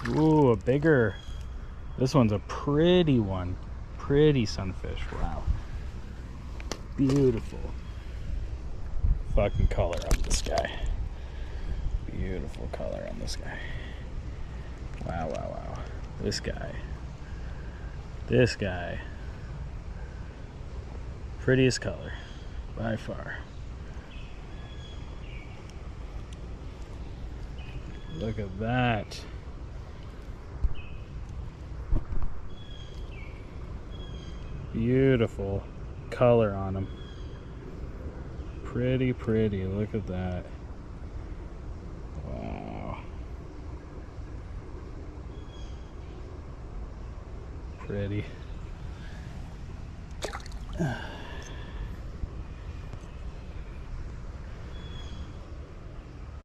Ooh, a bigger. This one's a pretty one. Pretty sunfish. Wow. Beautiful. Fucking color on this guy. Beautiful color on this guy. Wow, wow, wow. This guy. This guy. Prettiest color by far. Look at that. Beautiful color on them. Pretty, pretty. Look at that. Wow. Pretty.